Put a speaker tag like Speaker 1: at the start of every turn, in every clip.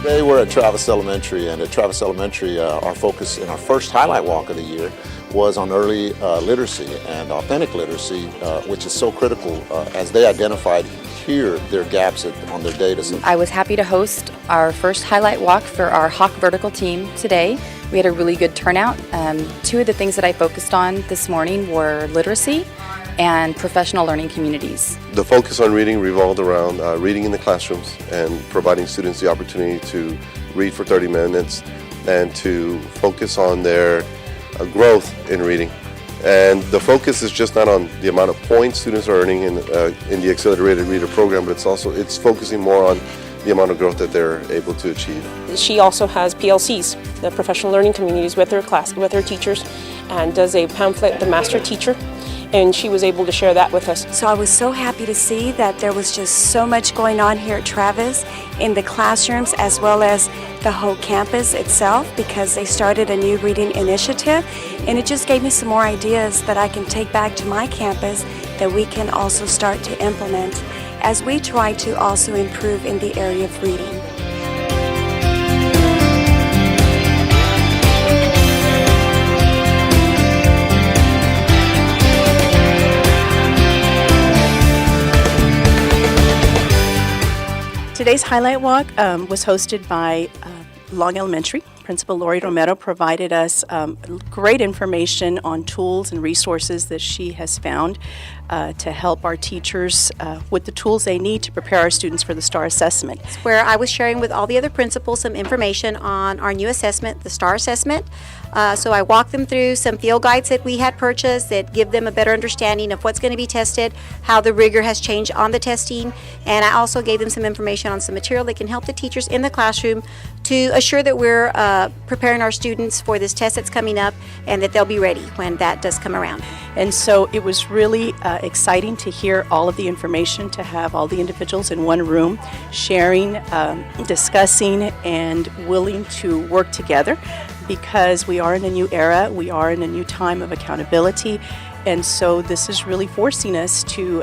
Speaker 1: Today we're at Travis Elementary, and at Travis Elementary our focus in our first highlight walk of the year was on early literacy and authentic literacy, which is so critical as they identified here their gaps on their data.
Speaker 2: I was happy to host our first highlight walk for our Hawk Vertical team today. We had a really good turnout. Two of the things that I focused on this morning were literacy and professional learning communities.
Speaker 3: The focus on reading revolved around reading in the classrooms and providing students the opportunity to read for 30 minutes and to focus on their growth in reading. And the focus is just not on the amount of points students are earning in the Accelerated Reader program, but it's focusing more on the amount of growth that they're able to achieve.
Speaker 4: She also has PLCs, the professional learning communities, with her teachers, and does a pamphlet, The Master Teacher, and she was able to share that with us.
Speaker 5: So I was so happy to see that there was just so much going on here at Travis in the classrooms as well as the whole campus itself, because they started a new reading initiative, and it just gave me some more ideas that I can take back to my campus that we can also start to implement as we try to also improve in the area of reading.
Speaker 6: Today's highlight walk was hosted by Long Elementary. Principal Lori Romero provided us great information on tools and resources that she has found to help our teachers with the tools they need to prepare our students for the STAR assessment.
Speaker 7: Where I was sharing with all the other principals some information on our new assessment, the STAR assessment. So I walked them through some field guides that we had purchased that give them a better understanding of what's going to be tested, how the rigor has changed on the testing, and I also gave them some information on some material that can help the teachers in the classroom to assure that we're preparing our students for this test that's coming up and that they'll be ready when that does come around.
Speaker 6: And so it was really exciting to hear all of the information, to have all the individuals in one room sharing, discussing, and willing to work together, because we are in a new era, we are in a new time of accountability, and so this is really forcing us to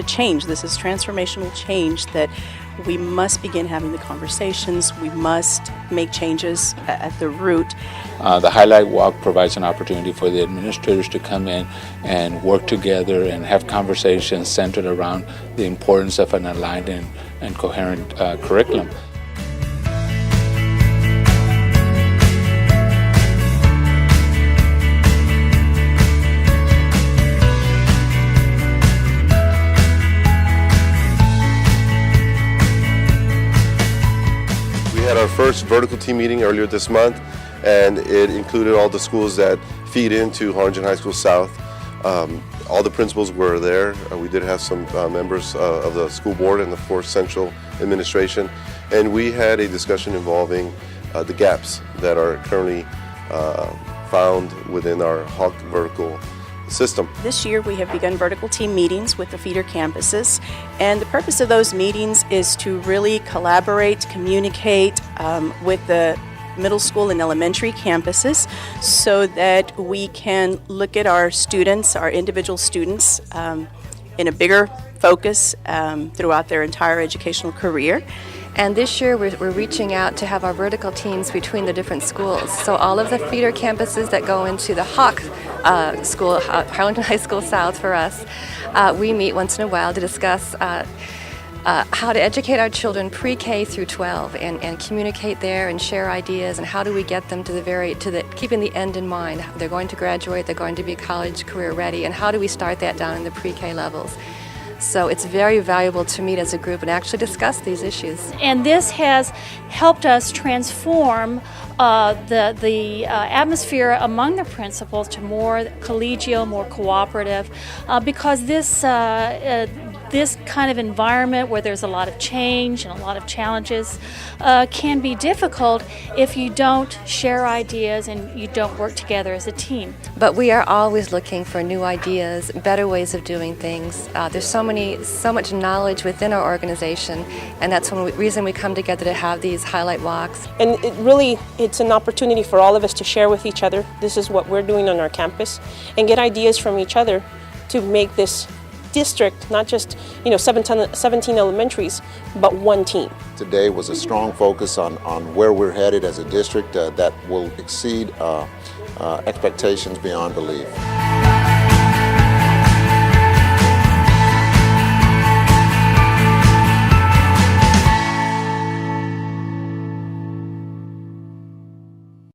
Speaker 6: change. This is transformational change that we must begin having the conversations, we must make changes at the root.
Speaker 8: The highlight walk provides an opportunity for the administrators to come in and work together and have conversations centered around the importance of an aligned and coherent curriculum.
Speaker 3: We had our first vertical team meeting earlier this month, and it included all the schools that feed into Harlingen High School South. All the principals were there. We did have some members of the school board and the Fourth Central Administration, and we had a discussion involving the gaps that are currently found within our Hawk Vertical system.
Speaker 6: This year we have begun vertical team meetings with the feeder campuses, and the purpose of those meetings is to really collaborate, communicate with the middle school and elementary campuses so that we can look at our students, our individual students, in a bigger focus throughout their entire educational career.
Speaker 9: And this year we're reaching out to have our vertical teams between the different schools. So all of the feeder campuses that go into the Hawk School, Harlingen High School South for us, we meet once in a while to discuss how to educate our children pre-K through 12 and communicate there and share ideas, and how do we get them to keeping the end in mind. They're going to graduate, they're going to be college career ready, and how do we start that down in the pre-K levels. So it's very valuable to meet as a group and actually discuss these issues.
Speaker 10: And this has helped us transform the atmosphere among the principals to more collegial, more cooperative, because this kind of environment where there's a lot of change and a lot of challenges can be difficult if you don't share ideas and you don't work together as a team.
Speaker 9: But we are always looking for new ideas, better ways of doing things. There's so much knowledge within our organization, and that's one reason we come together to have these highlight walks.
Speaker 4: And it's an opportunity for all of us to share with each other. This is what we're doing on our campus, and get ideas from each other to make this district, not just 17 elementaries, but one team.
Speaker 1: Today was a strong focus on where we're headed as a district that will exceed expectations beyond belief.